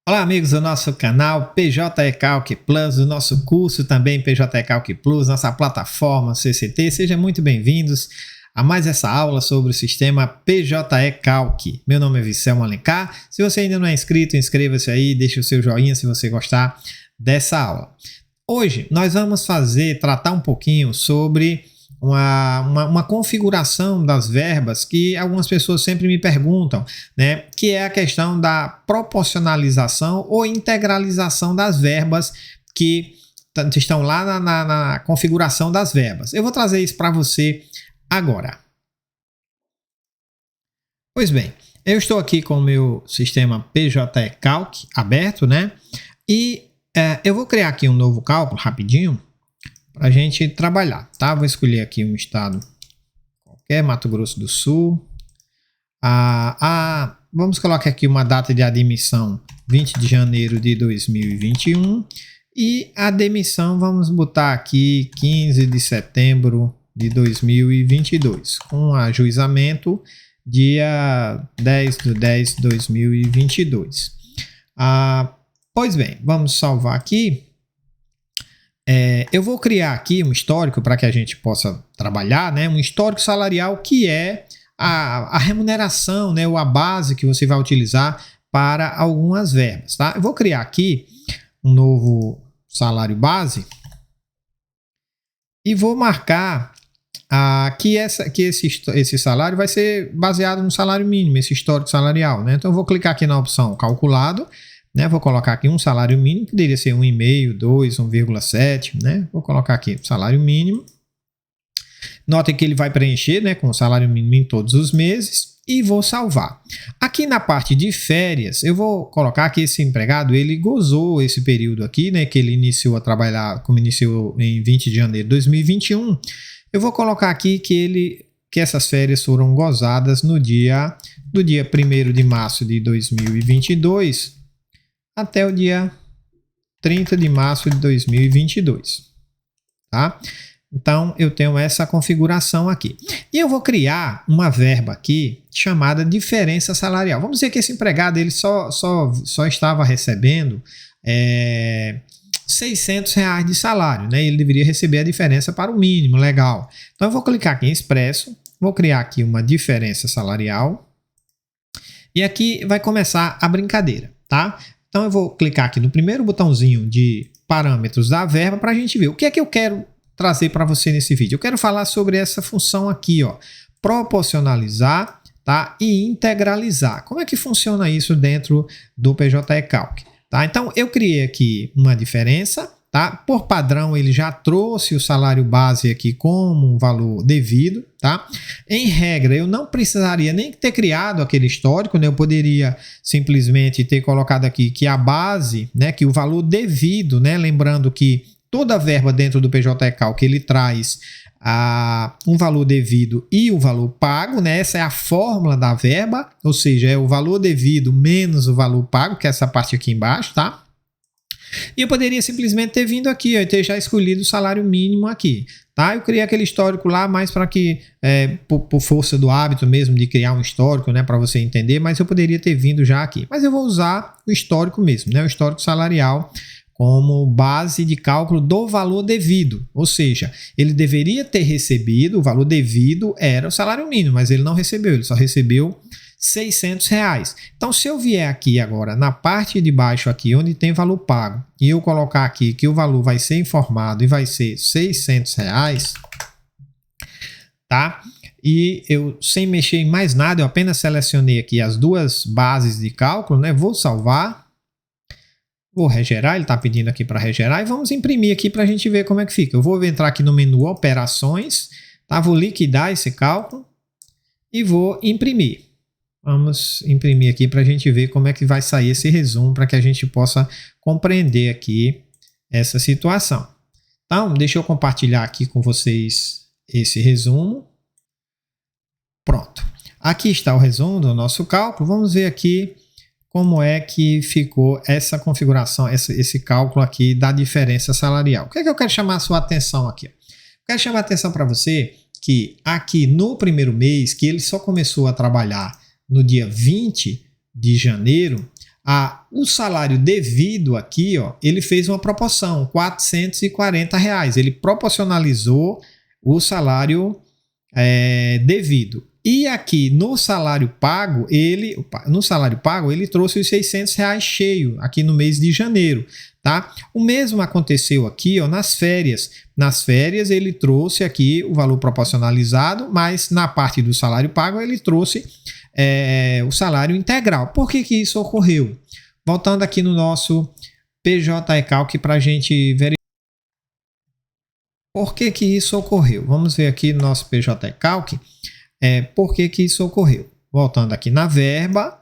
Olá, amigos do nosso canal PJ Calc Plus, do nosso curso também PJ Calc Plus, nossa plataforma CCT. Sejam muito bem-vindos a mais essa aula sobre o sistema PJE Calc. Meu nome é Vicelmo Alencar. Se você ainda não é inscrito, inscreva-se aí, deixe o seu joinha se você gostar dessa aula. Hoje nós vamos tratar um pouquinho sobre uma configuração das verbas que algumas pessoas sempre me perguntam, né? Que é a questão da proporcionalização ou integralização das verbas que estão lá na configuração das verbas. Eu vou trazer isso para você agora. Pois bem, eu estou aqui com o meu sistema PJE Calc aberto, né? E eu vou criar aqui um novo cálculo rapidinho para a gente trabalhar, tá? Vou escolher aqui um estado qualquer, Mato Grosso do Sul. Vamos colocar aqui uma data de admissão 20 de janeiro de 2021 e a demissão vamos botar aqui 15 de setembro de 2022, com ajuizamento dia 10 de 10 de 2022. Pois bem, vamos salvar aqui. Eu vou criar aqui um histórico para que a gente possa trabalhar, né? Um histórico salarial que é a remuneração, né? Ou a base que você vai utilizar para algumas verbas, tá? Eu vou criar aqui um novo salário base e vou marcar que esse salário vai ser baseado no salário mínimo, esse histórico salarial, né? Então eu vou clicar aqui na opção calculado, né? Vou colocar aqui um salário mínimo, que poderia ser 1,5, 2, 1,7, né? Vou colocar aqui salário mínimo. Notem que ele vai preencher, né, com o salário mínimo em todos os meses e vou salvar. Aqui na parte de férias, eu vou colocar que esse empregado, ele gozou esse período aqui, né, que ele iniciou a trabalhar, como iniciou em 20 de janeiro de 2021. Eu vou colocar aqui que essas férias foram gozadas do dia 1º de março de 2022 até o dia 30 de março de 2022, tá? Então, eu tenho essa configuração aqui. E eu vou criar uma verba aqui chamada diferença salarial. Vamos dizer que esse empregado ele só estava recebendo R$600 de salário, né? Ele deveria receber a diferença para o mínimo, legal. Então, eu vou clicar aqui em expresso, vou criar aqui uma diferença salarial e aqui vai começar a brincadeira, tá? Então, eu vou clicar aqui no primeiro botãozinho de parâmetros da verba para a gente ver o que é que eu quero trazer para você nesse vídeo. Eu quero falar sobre essa função aqui, ó, proporcionalizar, tá? E integralizar. Como é que funciona isso dentro do PJE Calc? Tá? Então, eu criei aqui uma diferença, tá? Por padrão, ele já trouxe o salário base aqui como um valor devido, tá? Em regra, eu não precisaria nem ter criado aquele histórico, né? Eu poderia simplesmente ter colocado aqui que a base, né? Que o valor devido, né? Lembrando que toda verba dentro do PJE Calc, ele traz um valor devido e o valor pago, né? Essa é a fórmula da verba, ou seja, é o valor devido menos o valor pago, que é essa parte aqui embaixo, tá? E eu poderia simplesmente ter vindo aqui, ó, e ter já escolhido o salário mínimo aqui, tá? Eu criei aquele histórico lá mais para que, por força do hábito mesmo de criar um histórico, né, para você entender, mas eu poderia ter vindo já aqui. Mas eu vou usar o histórico mesmo, né, o histórico salarial como base de cálculo do valor devido, ou seja, ele deveria ter recebido, o valor devido era o salário mínimo, mas ele não recebeu, ele só recebeu R$600. Então, se eu vier aqui agora na parte de baixo aqui, onde tem valor pago, e eu colocar aqui que o valor vai ser informado e vai ser R$600, tá? E eu, sem mexer em mais nada, eu apenas selecionei aqui as duas bases de cálculo, né? Vou salvar. Vou regerar, ele está pedindo aqui para regerar e vamos imprimir aqui para a gente ver como é que fica. Eu vou entrar aqui no menu operações, tá? Vou liquidar esse cálculo e vou imprimir. Vamos imprimir aqui para a gente ver como é que vai sair esse resumo para que a gente possa compreender aqui essa situação. Então, deixa eu compartilhar aqui com vocês esse resumo. Pronto. Aqui está o resumo do nosso cálculo. Vamos ver aqui como é que ficou essa configuração, esse cálculo aqui da diferença salarial. O que é que eu quero chamar a sua atenção aqui? Eu quero chamar a atenção para você que aqui no primeiro mês, que ele só começou a trabalhar no dia 20 de janeiro, O salário devido aqui, ó, ele fez uma proporção, R$ 440. Ele proporcionalizou o salário devido. E aqui no salário pago, ele trouxe os R$ 600 cheio aqui no mês de janeiro, tá? O mesmo aconteceu aqui, ó, nas férias. Nas férias ele trouxe aqui o valor proporcionalizado, mas na parte do salário pago ele trouxe o salário integral. Por que que isso ocorreu? Voltando aqui no nosso PJ Calc para a gente verificar. Por que que isso ocorreu? Vamos ver aqui no nosso PJ Calc. Por que que isso ocorreu? Voltando aqui na verba,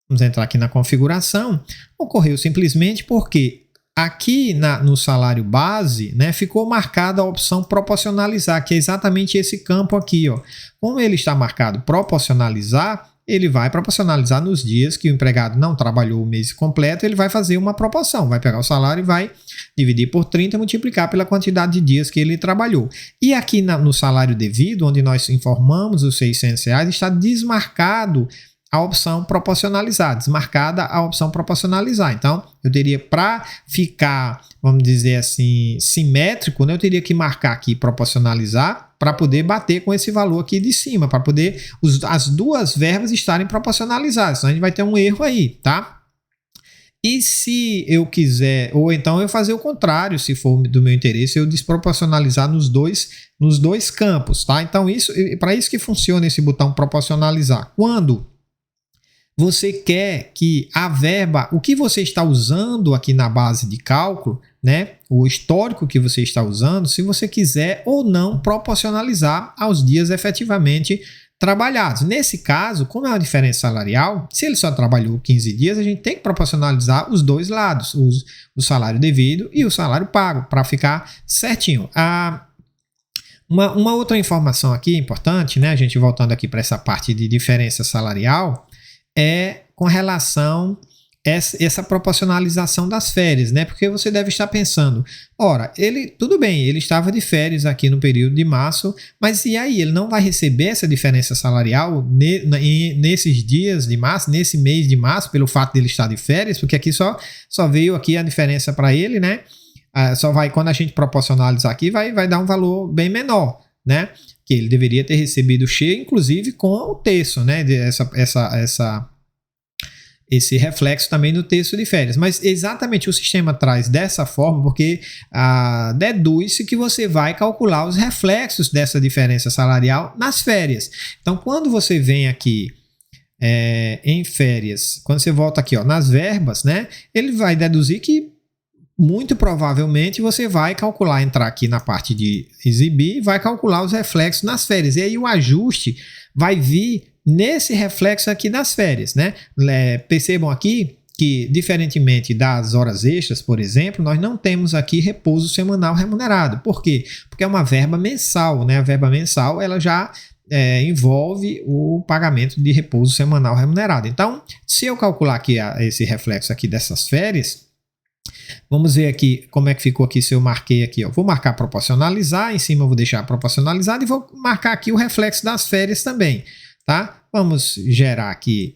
vamos entrar aqui na configuração. Ocorreu simplesmente porque aqui no salário base, né, ficou marcada a opção proporcionalizar, que é exatamente esse campo aqui, ó. Como ele está marcado proporcionalizar, ele vai proporcionalizar nos dias que o empregado não trabalhou o mês completo, ele vai fazer uma proporção, vai pegar o salário e vai dividir por 30 e multiplicar pela quantidade de dias que ele trabalhou. E aqui no salário devido, onde nós informamos os R$ 600, está desmarcado a opção proporcionalizar, desmarcada a opção proporcionalizar. Então, eu teria, para ficar, vamos dizer assim, simétrico, né, eu teria que marcar aqui proporcionalizar para poder bater com esse valor aqui de cima, para poder as duas verbas estarem proporcionalizadas. Então, a gente vai ter um erro aí, tá? E se eu quiser, ou então eu fazer o contrário, se for do meu interesse, eu desproporcionalizar nos dois campos, tá? Então, para isso que funciona esse botão proporcionalizar. Quando você quer que a verba, o que você está usando aqui na base de cálculo, né, o histórico que você está usando, se você quiser ou não proporcionalizar aos dias efetivamente trabalhados. Nesse caso, como é uma diferença salarial, se ele só trabalhou 15 dias, a gente tem que proporcionalizar os dois lados, o salário devido e o salário pago, para ficar certinho. Uma outra informação aqui importante, né, a gente voltando aqui para essa parte de diferença salarial, com relação a essa proporcionalização das férias, né? Porque você deve estar pensando, ora, tudo bem, ele estava de férias aqui no período de março, mas e aí, ele não vai receber essa diferença salarial nesses dias de março, nesse mês de março, pelo fato de ele estar de férias, porque aqui só veio aqui a diferença para ele, né? Só vai, quando a gente proporcionalizar aqui, vai dar um valor bem menor, né? Que ele deveria ter recebido cheio, inclusive com o terço, né? Esse reflexo também no terço de férias. Mas exatamente o sistema traz dessa forma porque deduz-se que você vai calcular os reflexos dessa diferença salarial nas férias. Então, quando você vem aqui em férias, quando você volta aqui, ó, nas verbas, né? Ele vai deduzir que muito provavelmente você vai calcular, entrar aqui na parte de exibir, vai calcular os reflexos nas férias. E aí o ajuste vai vir nesse reflexo aqui das férias, né? Percebam aqui que, diferentemente das horas extras, por exemplo, nós não temos aqui repouso semanal remunerado. Por quê? Porque é uma verba mensal, né? A verba mensal, ela já envolve o pagamento de repouso semanal remunerado. Então, se eu calcular aqui esse reflexo aqui dessas férias, vamos ver aqui como é que ficou aqui se eu marquei aqui. Ó. Vou marcar proporcionalizar, em cima eu vou deixar proporcionalizado e vou marcar aqui o reflexo das férias também. Tá? Vamos gerar aqui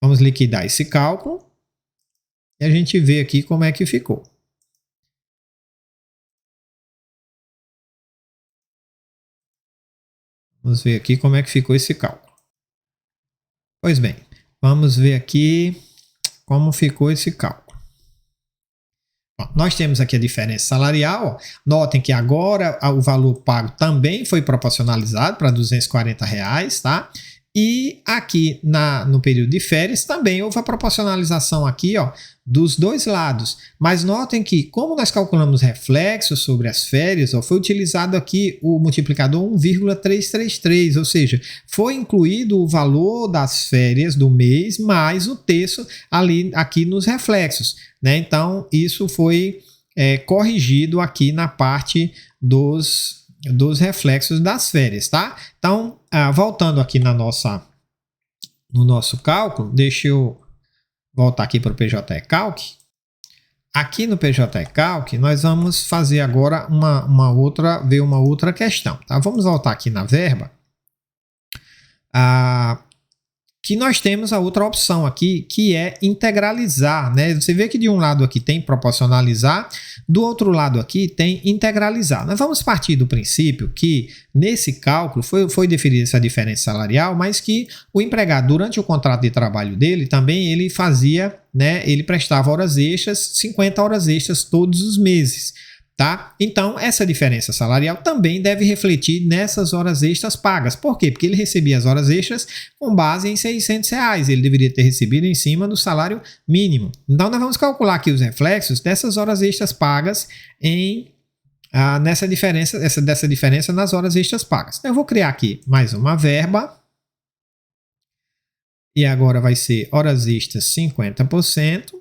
vamos liquidar esse cálculo e a gente vê aqui como é que ficou. Vamos ver aqui como é que ficou esse cálculo. Pois bem, vamos ver aqui como ficou esse cálculo. Bom, nós temos aqui a diferença salarial. Ó. Notem que agora o valor pago também foi proporcionalizado para R$ 240, tá? E aqui no período de férias também houve a proporcionalização aqui, ó, dos dois lados. Mas notem que, como nós calculamos reflexos sobre as férias, ó, foi utilizado aqui o multiplicador 1,333, ou seja, foi incluído o valor das férias do mês mais o terço aqui nos reflexos, né? Então, isso foi corrigido aqui na parte dos reflexos das férias, tá? Então, voltando aqui no nosso cálculo, deixa eu voltar aqui para o PJ Calc. Aqui no PJ Calc, nós vamos fazer agora uma outra questão, tá? Vamos voltar aqui na verba. que nós temos a outra opção aqui, que é integralizar, né? Você vê que de um lado aqui tem proporcionalizar, do outro lado aqui tem integralizar. Nós vamos partir do princípio que nesse cálculo foi definida essa diferença salarial, mas que o empregado, durante o contrato de trabalho dele, também ele fazia, né? Ele prestava horas extras, 50 horas extras todos os meses. Tá? Então, essa diferença salarial também deve refletir nessas horas extras pagas. Por quê? Porque ele recebia as horas extras com base em R$600. Ele deveria ter recebido em cima do salário mínimo. Então, nós vamos calcular aqui os reflexos dessas horas extras pagas dessa diferença nas horas extras pagas. Então, eu vou criar aqui mais uma verba. E agora vai ser horas extras 50%.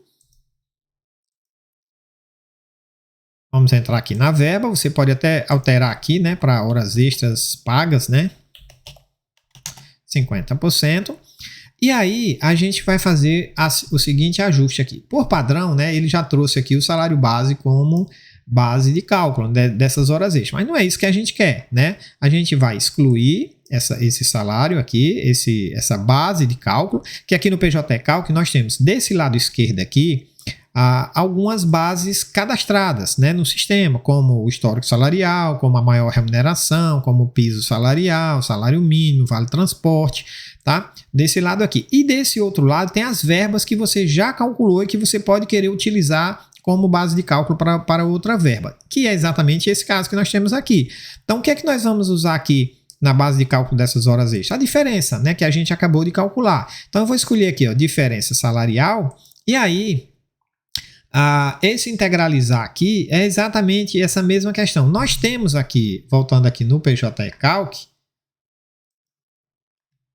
Vamos entrar aqui na verba, você pode até alterar aqui, né, para horas extras pagas, né, 50%. E aí a gente vai fazer o seguinte ajuste aqui. Por padrão, né, ele já trouxe aqui o salário base como base de cálculo dessas horas extras, mas não é isso que a gente quer, né? A gente vai excluir esse salário aqui, essa base de cálculo, que aqui no PJ Calc nós temos desse lado esquerdo aqui, algumas bases cadastradas, né, no sistema, como o histórico salarial, como a maior remuneração, como o piso salarial, salário mínimo, vale transporte, tá? Desse lado aqui. E desse outro lado tem as verbas que você já calculou e que você pode querer utilizar como base de cálculo para outra verba, que é exatamente esse caso que nós temos aqui. Então, o que é que nós vamos usar aqui na base de cálculo dessas horas extras? A diferença, né, que a gente acabou de calcular. Então, eu vou escolher aqui, ó, diferença salarial, e aí esse integralizar aqui é exatamente essa mesma questão. Nós temos aqui, voltando aqui no PJ Calc,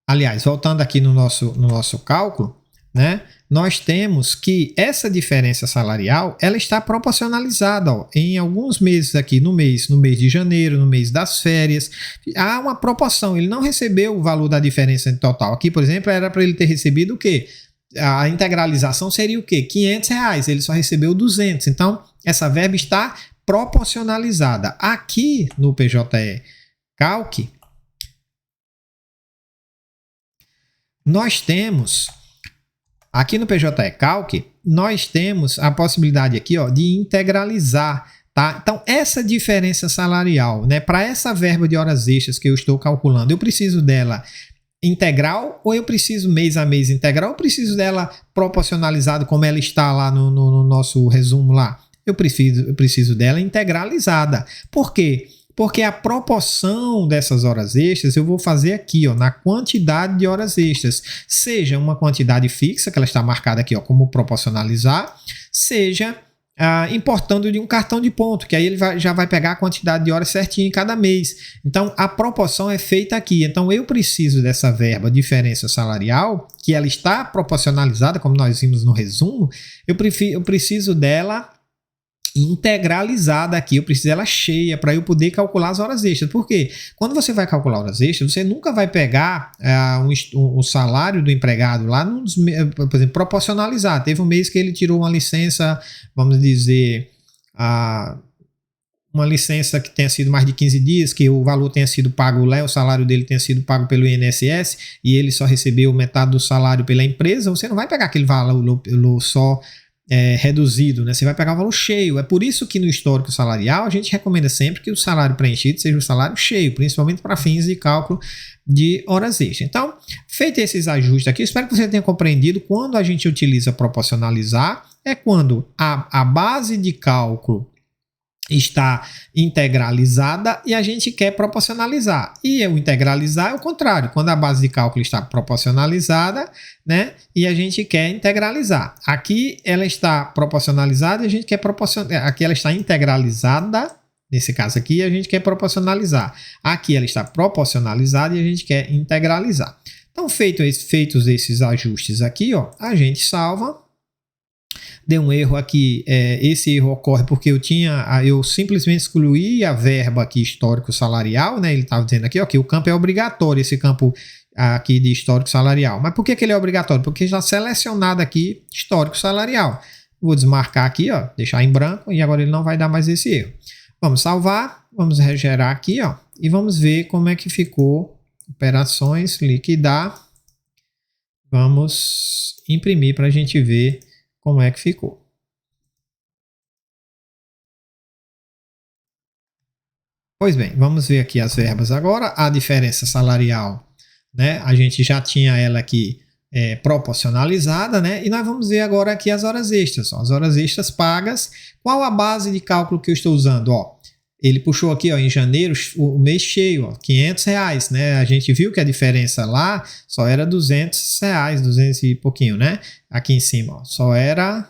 aliás, voltando aqui no nosso cálculo, né, nós temos que essa diferença salarial ela está proporcionalizada, ó, em alguns meses aqui, no mês de janeiro, no mês das férias, há uma proporção, ele não recebeu o valor da diferença total. Aqui, por exemplo, era para ele ter recebido o quê? A integralização seria o quê? R$500, ele só recebeu 200. Então, essa verba está proporcionalizada. Aqui no PJ Calc, nós temos a possibilidade aqui, ó, de integralizar, tá? Então, essa diferença salarial, né, para essa verba de horas extras que eu estou calculando, eu preciso dela integral ou eu preciso mês a mês integral? Eu preciso dela proporcionalizada como ela está lá no nosso resumo lá? Eu preciso dela integralizada. Por quê? Porque a proporção dessas horas extras eu vou fazer aqui, ó, na quantidade de horas extras. Seja uma quantidade fixa, que ela está marcada aqui, ó, como proporcionalizar, seja importando de um cartão de ponto, que aí ele já vai pegar a quantidade de horas certinho em cada mês. Então, a proporção é feita aqui. Então, eu preciso dessa verba diferença salarial, que ela está proporcionalizada, como nós vimos no resumo, eu preciso dela integralizada aqui, eu preciso dela cheia para eu poder calcular as horas extras. Por quê? Quando você vai calcular horas extras, você nunca vai pegar o salário do empregado lá, por exemplo, proporcionalizar. Teve um mês que ele tirou uma licença, vamos dizer, uma licença que tenha sido mais de 15 dias, que o valor tenha sido pago lá, o salário dele tenha sido pago pelo INSS e ele só recebeu metade do salário pela empresa, você não vai pegar aquele valor só reduzido, né? Você vai pegar o valor cheio. É por isso que no histórico salarial a gente recomenda sempre que o salário preenchido seja o salário cheio, principalmente para fins de cálculo de horas extras. Então, feito esses ajustes aqui, espero que você tenha compreendido. Quando a gente utiliza proporcionalizar, é quando a base de cálculo está integralizada e a gente quer proporcionalizar. E o integralizar é o contrário, quando a base de cálculo está proporcionalizada, né, e a gente quer integralizar. Aqui ela está proporcionalizada e a gente quer proporcionalizar. Aqui ela está integralizada, nesse caso aqui a gente quer proporcionalizar. Aqui ela está proporcionalizada e a gente quer integralizar. Então, feitos esses ajustes aqui, ó, a gente salva. Deu um erro aqui, esse erro ocorre porque eu simplesmente excluí a verba aqui histórico salarial, né? Ele estava dizendo aqui, ó, que o campo é obrigatório, esse campo aqui de histórico salarial. Mas por que ele é obrigatório? Porque já selecionado aqui histórico salarial. Vou desmarcar aqui, ó, deixar em branco e agora ele não vai dar mais esse erro. Vamos salvar, vamos regerar aqui, ó, e vamos ver como é que ficou. Operações, liquidar. Vamos imprimir para a gente ver como é que ficou. Pois bem, vamos ver aqui as verbas agora. A diferença salarial, né? A gente já tinha ela aqui proporcionalizada, né? E nós vamos ver agora aqui as horas extras. Ó, as horas extras pagas. Qual a base de cálculo que eu estou usando? Ó, ele puxou aqui, ó, em janeiro, o mês cheio, ó, R$500, né? A gente viu que a diferença lá só era R$200, 200 e pouquinho, né? Aqui em cima, ó, só era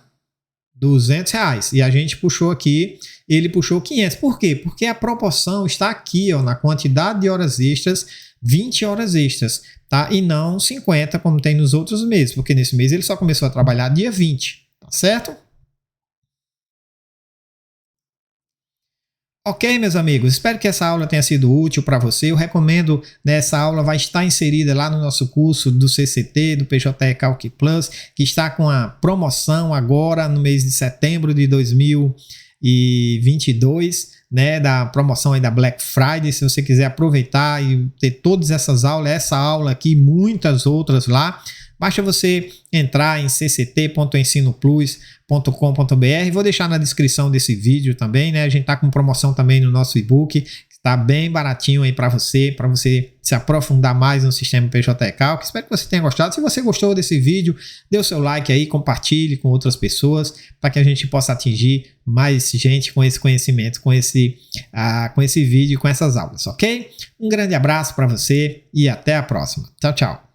R$200. E a gente puxou aqui, ele puxou 500. Por quê? Porque a proporção está aqui, ó, na quantidade de horas extras, 20 horas extras, tá? E não 50, como tem nos outros meses, porque nesse mês ele só começou a trabalhar dia 20, tá certo? Ok, meus amigos, espero que essa aula tenha sido útil para você. Eu recomendo, né, essa aula vai estar inserida lá no nosso curso do CCT, do PJE Calc Plus, que está com a promoção agora no mês de setembro de 2022, né, da promoção aí da Black Friday. Se você quiser aproveitar e ter todas essas aulas, essa aula aqui e muitas outras lá, basta você entrar em cct.ensinoplus.com.br. Vou deixar na descrição desse vídeo também, né? A gente tá com promoção também no nosso e-book, que está bem baratinho aí para você se aprofundar mais no sistema PJE Calc. Espero que você tenha gostado. Se você gostou desse vídeo, dê o seu like aí, compartilhe com outras pessoas, para que a gente possa atingir mais gente com esse conhecimento, com esse vídeo, com essas aulas, ok? Um grande abraço para você e até a próxima. Tchau, tchau.